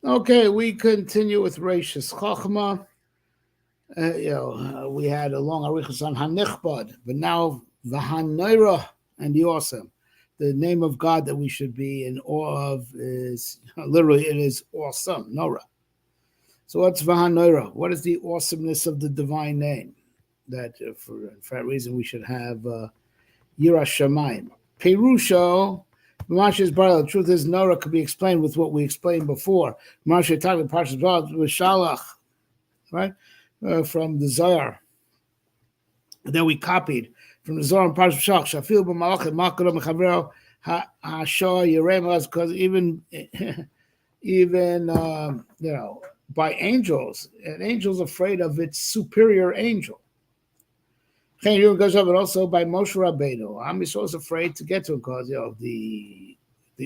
Okay, we continue with Reishis Chochma. We had a long arichas on Hanichbad, but now V'Hanoira and the awesome. The name of God that we should be in awe of is literally it is awesome, Nora. So what's V'Hanoira? What is the awesomeness of the divine name? That for that reason we should have Yira Shamayim. Perusho, Masha's brother. The truth is, Nora could be explained with what we explained before. Masha talking about Parshas with Shalach, right? From the Zohar that we copied from the Zohar and Parshas Shalach. Shafil b'malachim makadom mechavero hashah yiremas, because even by angels, an angel's afraid of its superior angel. And also by Moshe Rabbeinu, Am Yisrael was afraid to get to him because the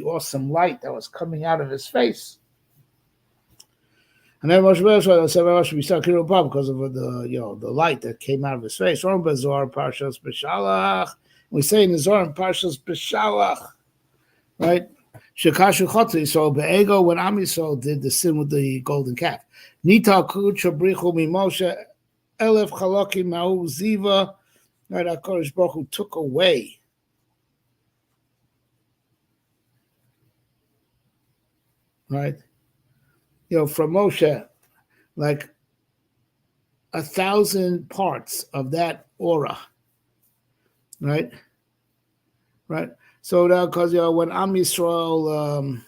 awesome light that was coming out of his face. And then Moshe Rabbeinu said Moshe Rabbeinu because of the light that came out of his face. We say in the Zohar and Parshas B'Shalach, right? Shekashu Chotzi. So Be'ego, when Am Yisrael did the sin with the golden calf, Nita Kucha Brichu Mimoshe Elef Chalokim Ma'u Ziva. Right, HaKadosh Baruch Hu took away from Moshe, like 1,000 parts of that aura, right. So that because when Am Yisrael,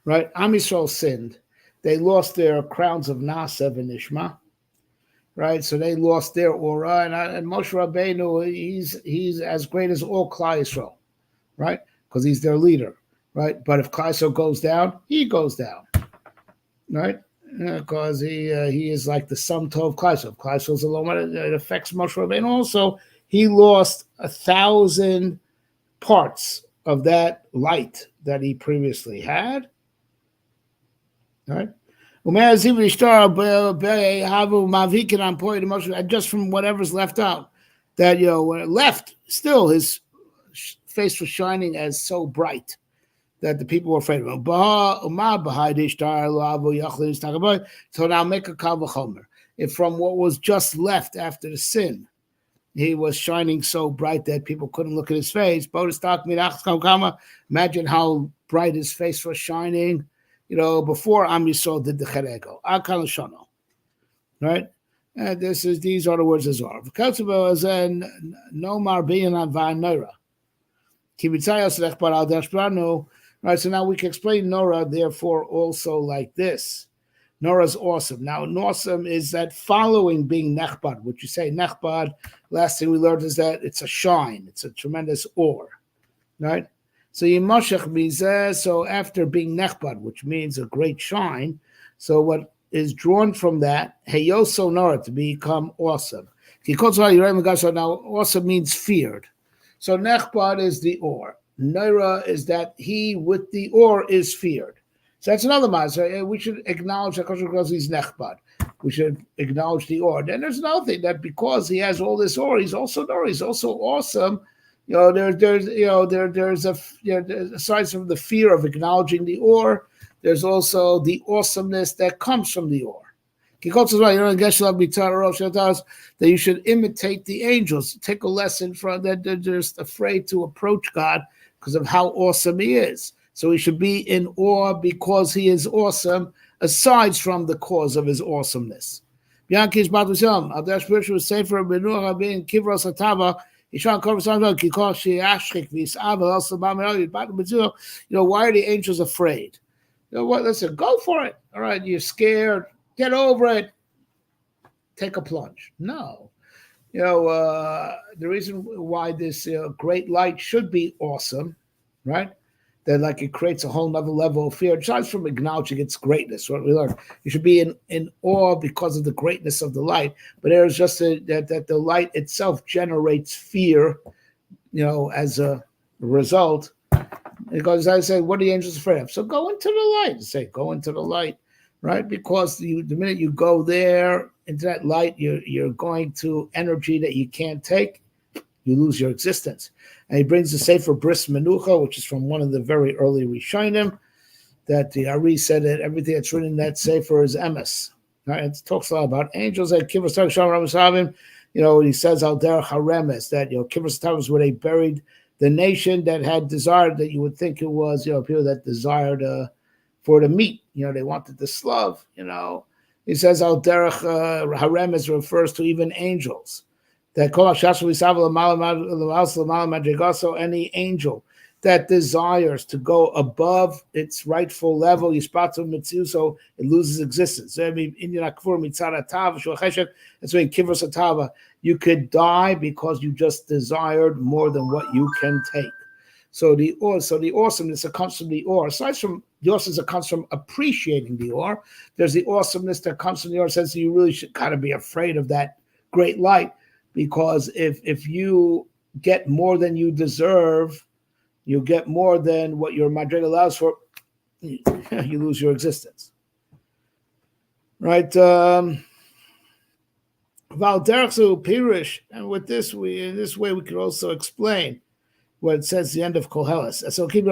Am Yisrael sinned, they lost their crowns of Nasav and Ishma. Right, so they lost their aura, and Moshe Rabbeinu, he's as great as all Klal Yisrael, right? Because he's their leader, right? But if Klal Yisrael goes down, he goes down, right? Because he is like the sum total of Klal Yisrael. Klal Yisrael's alone, it affects Moshe Rabbeinu also. He lost 1,000 parts of that light that he previously had, right? Just from whatever's left out, that when it left, still his face was shining as so bright that the people were afraid of him. So now make a kal v'chomer. If from what was just left after the sin, he was shining so bright that people couldn't look at his face. Imagine how bright his face was shining. Before Am Yisrael did the Cherego, Akal Shono, right? And these are the words of Zohar. V'katzubel azen no marbiyan va'nora. Kibitzayos lechbar al dashbranu. Right. So now we can explain Nora, therefore, also like this. Nora's awesome. Now, awesome is that following being nechbad. What you say nechbad. Last thing we learned is that it's a shine. It's a tremendous ore, right? So Yimashach Mizeh, so after being nechbad, which means a great shine, so what is drawn from that, Heyoso Nora, to become awesome. Now, awesome means feared. So nechbad is the ore. Nora is that he with the ore is feared. So that's another matter. So we should acknowledge that because he's nechbad. We should acknowledge the ore. Then there's another thing, that because he has all this ore, he's also Nora, he's also awesome. There's aside from the fear of acknowledging the ore, there's also the awesomeness that comes from the ore. That you should imitate the angels. Take a lesson from that. They're just afraid to approach God because of how awesome he is. So we should be in awe because he is awesome, aside from the cause of his awesomeness. Why are the angels afraid? Listen, go for it. All right, you're scared. Get over it. Take a plunge. No. The reason why this great light should be awesome, right? That it creates a whole nother level of fear, aside from acknowledging its greatness. What we learned, you should be in awe because of the greatness of the light. But there's just that the light itself generates fear, as a result. Because I say, what are the angels afraid of? So go into the light. Go into the light, right? Because the minute you go there into that light, you're going to energy that you can't take, you lose your existence. And he brings the Sefer Bris Menucha, which is from one of the very early Rishonim, that the Ari said that everything that's written in that Sefer is emes. Right? It talks a lot about angels. Like Kivros Savim, he says al derech haremes that Kivros Savim is where they buried the nation that had desired, that you would think it was people that desired for the meat. They wanted the slav. He says al derech haremes refers to even angels. That any angel that desires to go above its rightful level, so it loses existence. That's why in Kivros Atava, you could die because you just desired more than what you can take. So the awesomeness that comes from the or, aside from the awesomeness that comes from appreciating the or, there's the awesomeness that comes from the or, says you really should kind of be afraid of that great light, because if you get more than you deserve, you get more than what your madrig allows for, you lose your existence. Right? Val derechzu pirish, and with this, in this way we could also explain what it says at the end of Koheles. So keep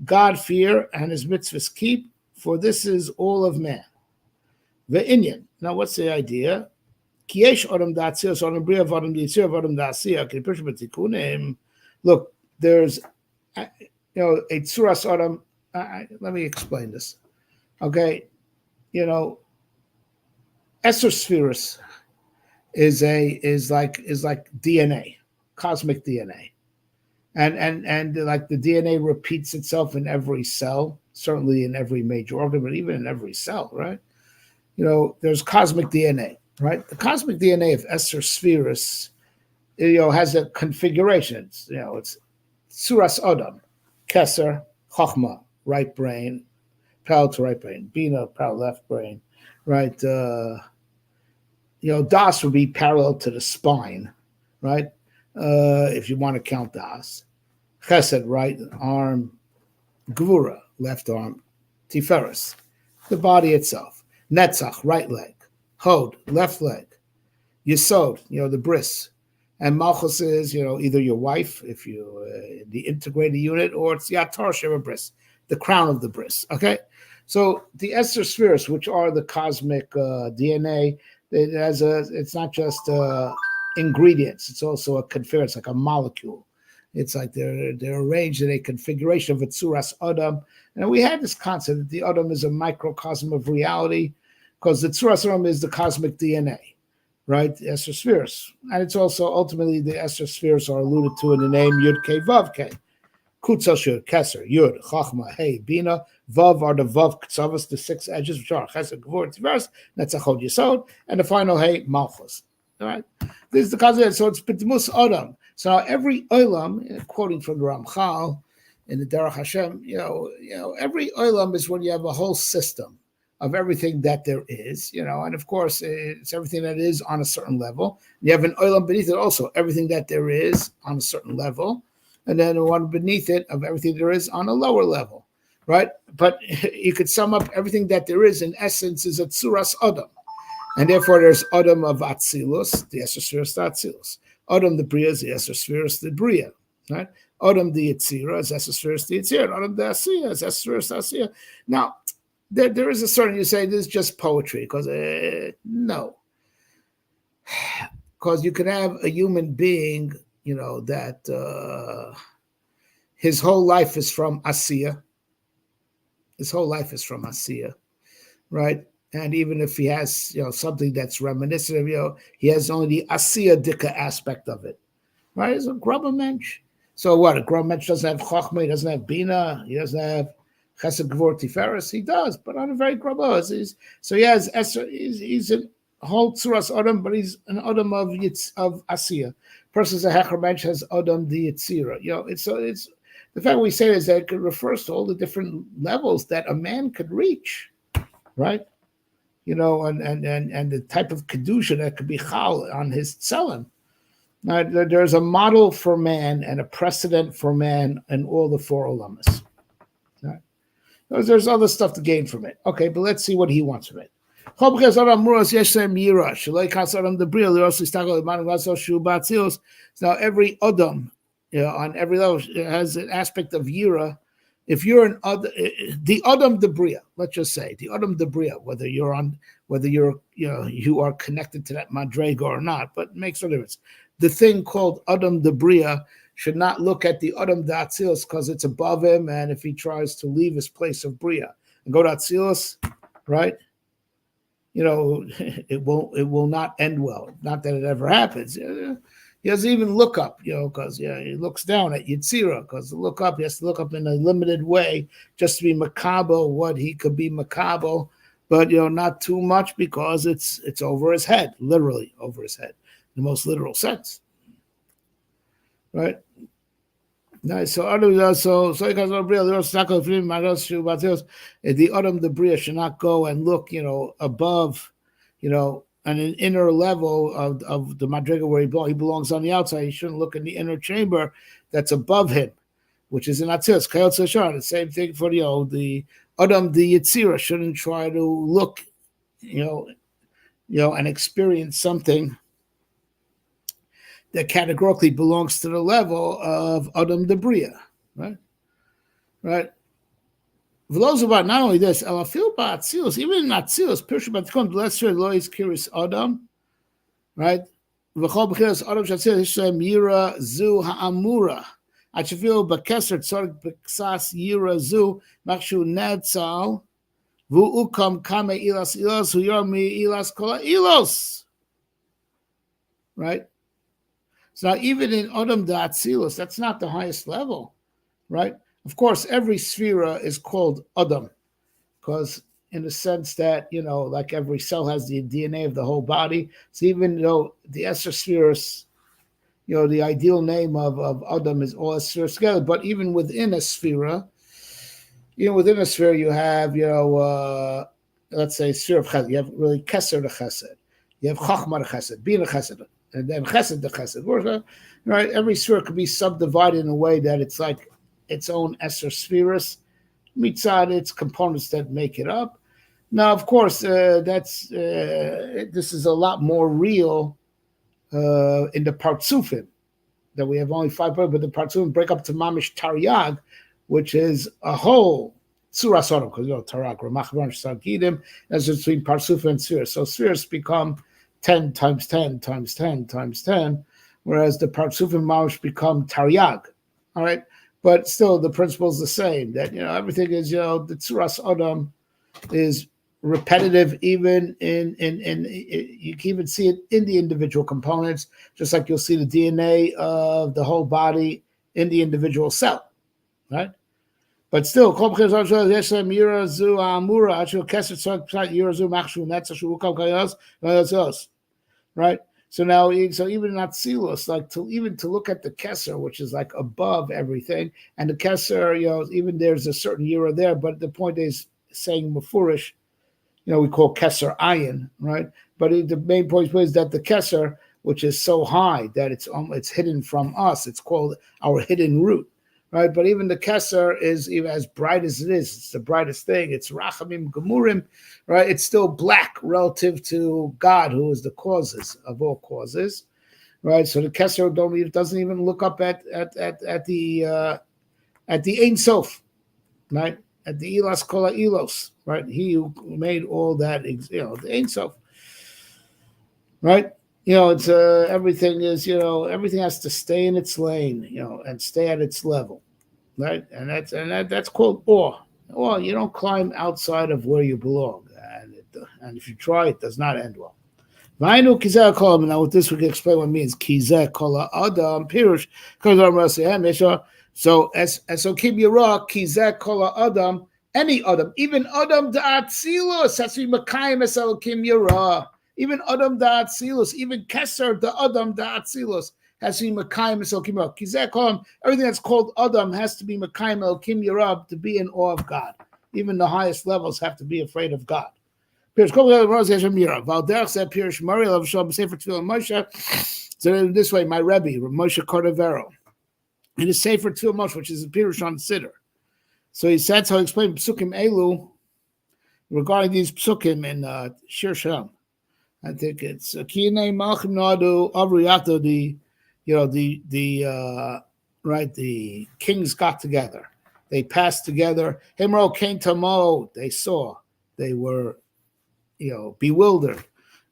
God fear and his mitzvahs keep, for this is all of man. The Inyan. Now, what's the idea? Look, there's a tzuras adam. Let me explain this. Okay, Esser spheres is like DNA, cosmic DNA, and like the DNA repeats itself in every cell, certainly in every major organ, but even in every cell, right? There's cosmic DNA, right? The cosmic DNA of Esser spheres, has a configuration. It's Suras Adam, Keser, Chochma, right brain, parallel to right brain, Bina, parallel left brain, right? Das would be parallel to the spine, right? If you want to count Das. Chesed, right arm, Gvura, left arm, Tiferes, the body itself. Netzach, right leg. Hod, left leg. Yesod, the bris. And Malchus is, either your wife, if you the integrated unit, or it's Yatar Sheva Bris, the crown of the bris. Okay, so the Esther spheres, which are the cosmic DNA, it's not just ingredients; it's also a configuration, like a molecule. It's like they're arranged in a configuration of a tzuras adam. And we had this concept that the adam is a microcosm of reality, because the tzuras adam is the cosmic DNA. Right, the Esther spheres, and it's also ultimately the Esther spheres are alluded to in the name Yud K Vav K. Kutzal Shur, Keser, Yud, Chachma, Hey, Bina, Vav are the Vav Ksavas, the 6 edges, which are Chesed, Gvur, Tiveres, Netzachod Yesod, and the final Hey, Malchus. All right, this is the concept. So it's Pitmus Adam. So now every Olam, quoting from the Ramchal in the Derech Hashem, every Olam is when you have a whole system of everything that there is, and of course it's everything that is on a certain level. You have an olam beneath it also, everything that there is on a certain level, and then one beneath it of everything there is on a lower level, right? But you could sum up everything that there is in essence is a tzuras adam, and therefore there's adam of atzilus, the Esther spheres to atzilus. Adam the bria is the Esther spheres to bria, right? Adam the yitzira is Esther spheres to yitzira. Adam the asiya is Esther spheres to asiya. Now, there is a certain, you say this is just poetry, because no, because you can have a human being, that his whole life is from Asiya. His whole life is from Asiya, right? And even if he has, something that's reminiscent of, he has only the Asiya Dika aspect of it, right? He's a grubber mensch. So what? A grubber mensch doesn't have Chochma, he doesn't have Bina, he doesn't have Chesed Gvur Tiferes, he does, but on a very grubber. So he has Esther. He's a whole tzuras adam, but he's an adam of Asiya. Person's a hecher mensch has adam the yitzira. It's the fact we say is that it refers to all the different levels that a man could reach, right? And the type of kedusha that could be chal on his tzelem. Now, there's a model for man and a precedent for man in all the 4 olamas. Right? There's other stuff to gain from it. Okay, but let's see what he wants from it. Now every Adam, on every level has an aspect of Yira. If you're an the Adam Debria, let's just say the Adam Debria, whether you're you are connected to that Madrega or not, but it makes no difference. The thing called Adam Debria should not look at the Adam Datzilus because it's above him, and if he tries to leave his place of Bria and go to Atzilus, right? It will not end well. Not that it ever happens. He doesn't even look up, because he looks down at Yitzira, because to look up, he has to look up in a limited way just to be makabo what he could be makabo, but not too much because it's over his head, literally over his head, in the most literal sense. Right? Nice. So the Adam the Bria should not go and look, above, on an inner level of the Madriga where he belongs on the outside. He shouldn't look in the inner chamber that's above him, which is in Atzilus. The same thing for the Adam the Yitzira shouldn't try to look, and experience something that categorically belongs to the level of Adam the Bria, right? Right. Not only this, even in Atzilus, Pirshu Batkon, let's say Lois Kiris Adam, right? V'chol b'chiras Adam shatzil Hishem Yira Zu Ha'amura. Achafil b'keser tzorek b'ksas Yira Zu Makshu Netzal V'ukam Kame Ilas Ilos Huyomi Ilas Kola Ilos. Right? So now even in Adam Da'atzilus, that's not the highest level, right? Of course, every sphera is called Adam, because in the sense that, like every cell has the DNA of the whole body. So even though the Esser spheres, the ideal name of Adam is all spheres together, but even within a sphera, you have, let's say, sphere of Chesed. You have really Keser to Chesed. You have Chochma to Chesed, Bina Chesed, and then Chesed to Chesed. Right? Every sphere could be subdivided in a way that it's like its own Esser spheres, mitzad its components that make it up. Now, of course, this is a lot more real in the Partsufim, that we have only 5 parts, but the Partsufim break up to Mamish Taryag, which is a whole Surah Sodom, because Tarak, Ramach, Sagidim, as between Partsufim and spheres. So spheres become 10 times 10 times 10 times 10, whereas the Partsufim Mamish become Taryag. All right? But still, the principle is the same, that, everything is, the Tzuras Adam is repetitive, even in you can even see it in the individual components, just like you'll see the DNA of the whole body in the individual cell, right? But still, right? So now, even in Atzilus, like to look at the Kesser, which is like above everything, and the Kesser, even there's a certain Yira there, but the point is saying Mefurish, we call Kesser Ayin, right? But the main point is that the Kesser, which is so high that it's hidden from us, it's called our hidden root, right? But even the Kesser is, even as bright as it is, it's the brightest thing. It's Rachamim Gemurim, right? It's still black relative to God, who is the causes of all causes, right? So the Kesser doesn't even look up at the Ein Sof, right? At the Ilas Kola Ilos, right? He who made all that, the Ein Sof, right? It's everything is, everything has to stay in its lane, and stay at its level, right? And that's called awe. Awe, you don't climb outside of where you belong, and if you try, it does not end well. Now with this we can explain what it means. Kizeh Kola Adam Pirush. So Kim Yirah Kizeh Kola Adam, any Adam, even Adam Da'atzilus has to be Makayim Esel Kim Yirah. Even Adam Da'atzilus, even Keser the Adam Da'atzilus has to be Makayim Esel Kim Yirah. Kizeh Kola, everything that's called Adam has to be Makayim El Kim Yirah, to be in awe of God. Even the highest levels have to be afraid of God. So this way, my Rebbe, Moshe Cordovero, in his Sefer Tefillah Moshe, which is a Pirush on Siddur. So he said, so he explained Psukim Elu, regarding these psukim in Shir Shalom. I think it's Kine Malchim Nadu Avriyato, the kings got together. They passed together. Himro came to Mo, they saw. They were, bewildered.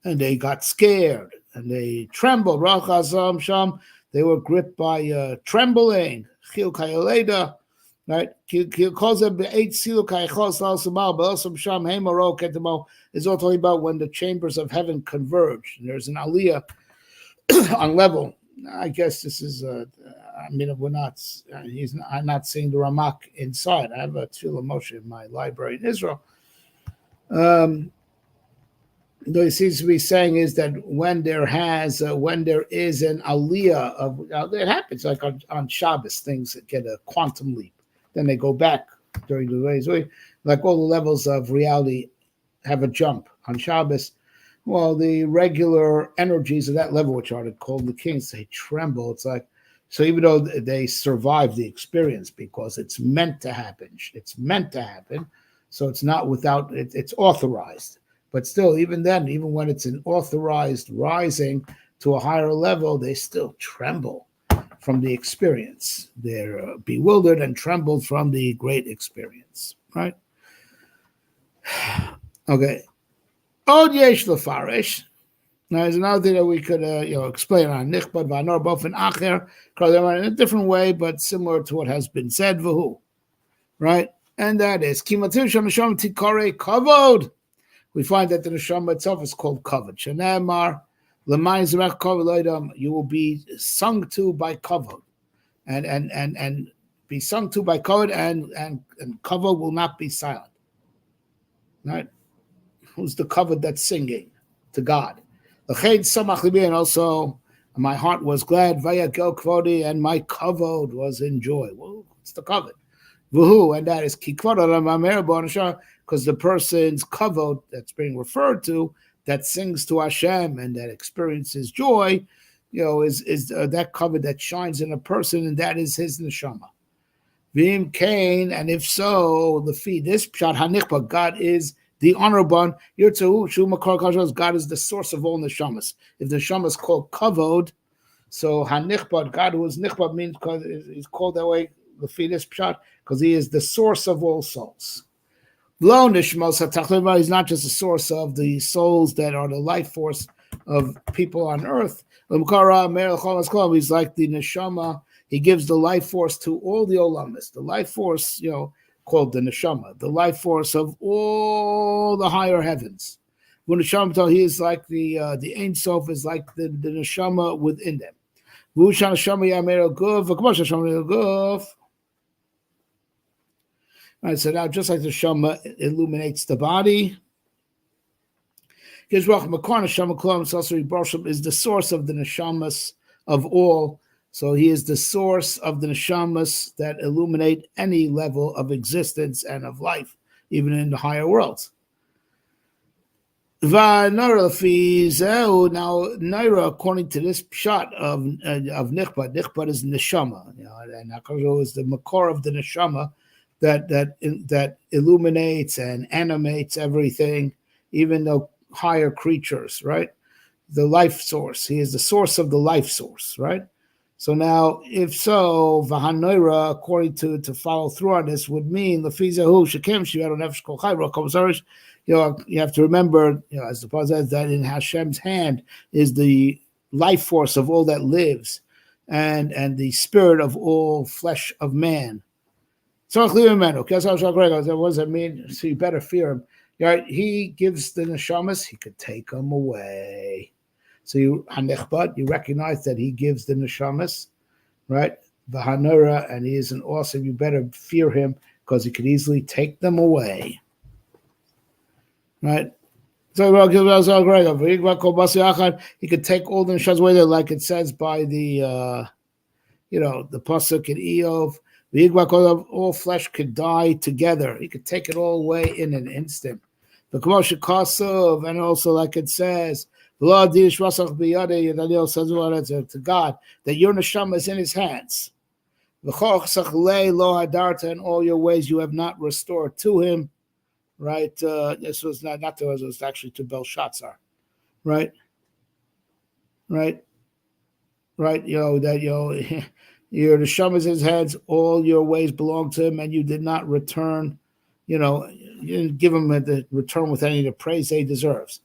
And they got scared. And they trembled. Rachazam Sham, they were gripped by trembling. Chil Kayaleda, right? Calls them eight silu kaychos al be'osam sham heimaro ketamo is all talking about when the chambers of heaven converge. And there's an aliyah on level. I guess this is. We're not. I'm not seeing the Ramak inside. I have a Tefillah Moshe in my library in Israel. What he seems to be saying is that when there is an aliyah of, it happens like on Shabbos, things that get a quantum leap. Then they go back during the days. Like all the levels of reality have a jump on Shabbos. Well, the regular energies of that level, which are called the kings, they tremble. It's like, so even though they survive the experience because it's meant to happen, so it's not without, it's authorized. But still, even then, even when it's an authorized rising to a higher level, they still tremble from the experience. They're bewildered and trembled from the great experience, right? Okay. Od yesh lefarish. Now, there's another thing that we could, explain on nichbad v'anor bofen acher, in a different way, but similar to what has been said. V'hu, right? And that is kimatir shamasham tikare kavod. We find that the neshama itself is called kavod. Shanamar l'mayin zerach kavod loydam. You will be sung to by kavod, and be sung to by kavod, and kavod will not be silent. Right? Who's the kavod that's singing to God? And also, my heart was glad, and my kavod was in joy. Well, it's the kavod. And that is because the person's kavod that's being referred to, that sings to Hashem and that experiences joy, is that kavod that shines in a person, and that is his neshama. Vim Cain, and if so, the fee, this pshat hanichpa, God is the honorable one. God is the source of all neshamas. If the neshama is called kavod, so hanichbad, God who is nichbad, means because he's called that way, the fetus pshat, because he is the source of all souls. Lo nishmos, he's not just the source of the souls that are the life force of people on earth. He's like the neshama. He gives the life force to all the olamas. The life force, called the neshama, the life force of all the higher heavens. When neshama, he is like the Ein Sof is like the neshama within them. Right, so now just like the neshama illuminates the body, is the source of the neshamas of all. So he is the source of the neshamas that illuminate any level of existence and of life, even in the higher worlds. Now, Naira, according to this shot of Nichbad is neshama, and Hakadosh is the makor of the neshama that illuminates and animates everything, even the higher creatures, right? The life source. He is the source of the life source, right? So now, if so, Vahanoira, according to follow through on this, would mean Lefizahu Shekem Shivaru Nefesh Kol Chai Rokom. You have to remember, as the Paul says, that in Hashem's hand is the life force of all that lives, and the spirit of all flesh of man. So what does that mean? So you better fear him. Right? He gives the neshamas, he could take them away. So you recognize that he gives the neshamas, right? V'hanora, and he is an awesome. You better fear him because he could easily take them away, right? So he could take all the neshamas away, like it says by the the pasuk in Eov. All flesh could die together. He could take it all away in an instant. And also, like it says, to God, that your neshama is in his hands. In all your ways you have not restored to him. right? This was not to us; it was actually to Belshazzar, right? Right, right. That your the shamas his heads. All your ways belong to him, and you did not return. You didn't give him the return with any of the praise they deserves.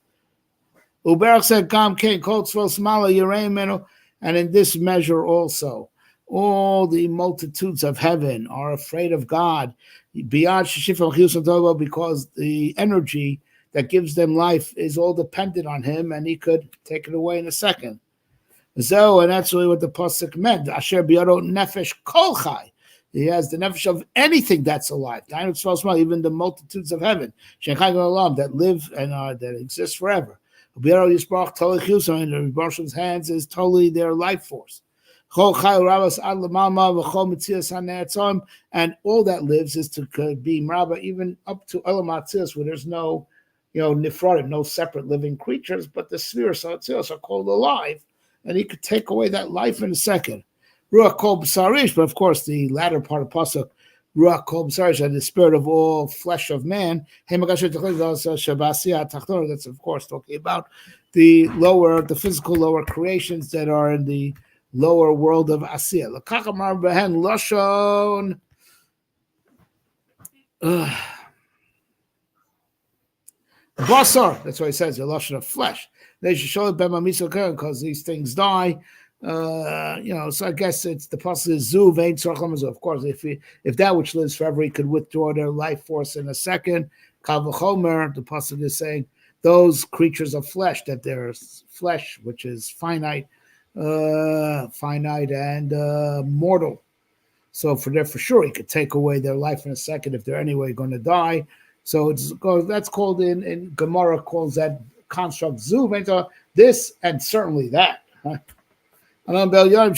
Uberach said, "Gam king kol tzvos smala yireimenu," and in this measure also, all the multitudes of heaven are afraid of God, beyond because the energy that gives them life is all dependent on Him, and He could take it away in a second. So, and that's really what the pasuk meant. Asher biyado nefesh kol chai. He has the nefesh of anything that's alive. Even the multitudes of heaven that live and that exist forever. And the Rebbe's hands is totally their life force. And all that lives is to be maraba even up to Elam Atzilas, where there's no, nifradim, no separate living creatures, but the spheres are called alive, and he could take away that life in a second. Ruach kol b'sarish, but of course the latter part of pasuk, Ruach kol b'sarish, and the spirit of all flesh of man. That's of course talking about the physical lower creations that are in the lower world of Asiya. L'kachamar behen lashon. Basar, that's why he says the lashon of flesh. They should show it because these things die. So I guess it's the possibility zu vein tzorcham. Of course, if that which lives forever, he could withdraw their life force in a second. Kavachomer, the possibility is saying those creatures of flesh, that there's flesh which is finite and mortal. So for sure, he could take away their life in a second if they're anyway going to die. So that's called in Gemara calls that construct zu, this and certainly that. But regarding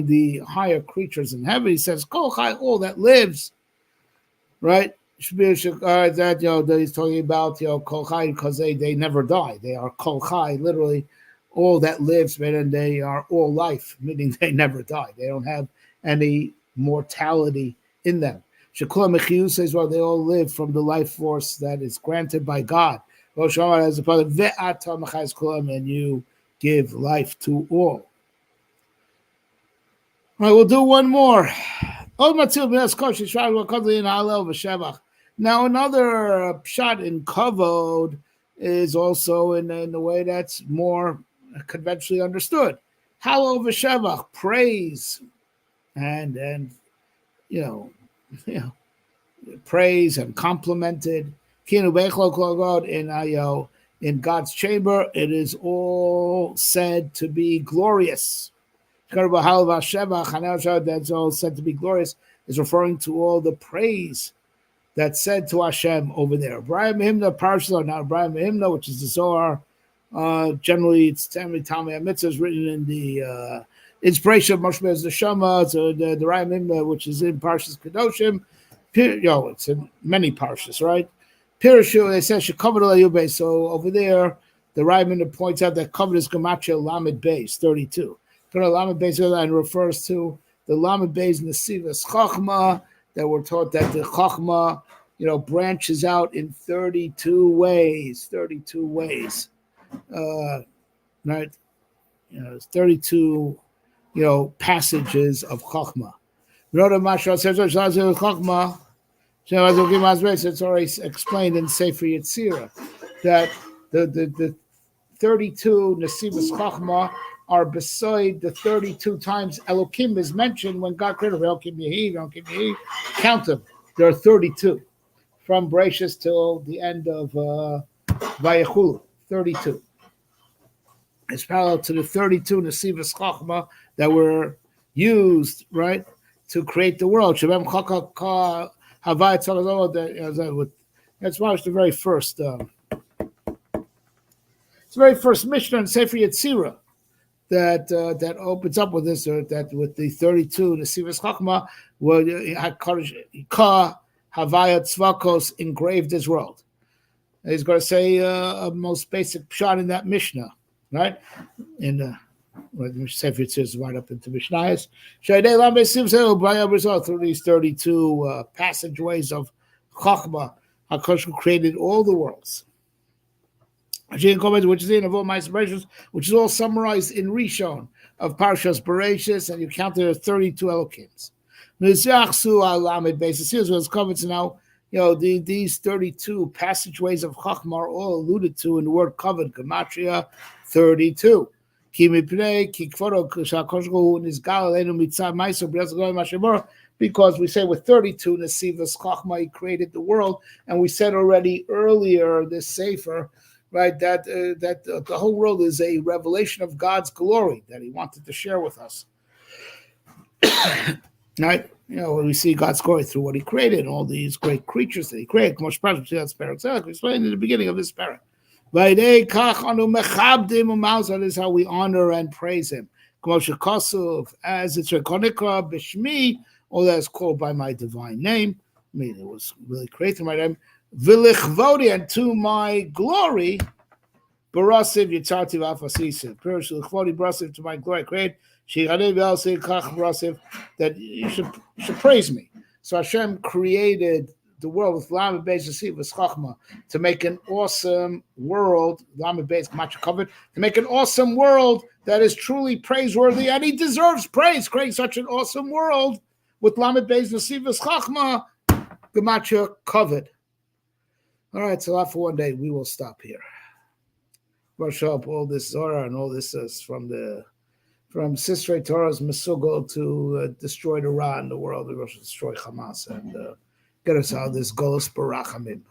the higher creatures in heaven, he says all that lives, right? That he's talking about kol chai because they never die. They are kol chai, literally all that lives, and they are all life, meaning they never die. They don't have any mortality in them. Shekula says, well, they all live from the life force that is granted by God. As a part of and you give life to all. All right, we'll do one more. Now another shot in kavod is also in the way that's more conventionally understood. Halal v'shevach, praise, and praise and complimented. In God's chamber, it is all said to be glorious. That's all said to be glorious is referring to all the praise that's said to Hashem over there. Brian Himna Parsha, now Brian Himna, which is the Zohar. Generally, it's Tamei Mitzvah is written in the inspiration of Moshe the Shama, so the Rayam Himna, which is in Parshas Kedoshim. It's in many parshas, right? Pirushu, they say Shekavod Layube. So over there, the Rayam points out that Kavod is Gematria Lamed Beis 32. Lamed Beis and refers to the Lamed Beis Nesivas Chochma that we're taught that the Chochma, branches out in 32 ways. 32 ways, right? 32, passages of Chochma. It's already explained in Sefer Yetzirah that the 32 Nesivas Chochma are beside the 32 times Elokim is mentioned when God created Elokim Yehi, count them. There are 32 from Reishis till the end of Vayechulu, 32. It's parallel to the 32 Nesivas Chochma that were used, right, to create the world. That's the very first. It's the very first Mishnah in Sefer Yetzirah that opens up with this, or that with the 32 Nesivas Chochma, where Havayat Tzvakos engraved his world. And he's going to say a most basic shot in that Mishnah, right? In Sefer Yetzirah is right up into Mishnayos. Through these 32 passageways of Chochma, HaKadosh created all the worlds. Which is in of all my celebrations, which is all summarized in Rishon of Parshas Bereshis, and you count there 32 Elokims. Nizachsu Alamed basis. Here's what's covered now. These 32 passageways of Chachma are all alluded to in the word covered, Gematria 32. Because we say with 32 Nesivas Chachma, he created the world, and we said already earlier this Sefer, right, that the whole world is a revelation of God's glory that he wanted to share with us. Right? When we see God's glory through what he created, all these great creatures that he created, we explained in the beginning of this parak. That is how we honor and praise him. As it's Rekonikra Bishmi, all that is called by my divine name. I mean, it was really created by my name. Vilichvodi, and to my glory, Barasiv Yitzarti Vafasisiv. Lichvodi Barasiv, to my glory I create. That you should praise me. So Hashem created the world with Lamed Beis Yasiv with Chochma to make an awesome world. Lamed Beis Macha covered to make an awesome world that is truly praiseworthy, and he deserves praise. Creating such an awesome world with Lamed Beis Yasiv with Chochma, Gemacha covered. All right, so for one day we will stop here. Brush up all this Zohar and all this is from Sisrei Torah's Mesugel to destroy the Ra in the world, destroy Hamas, and get us out of this Golos Barachamim.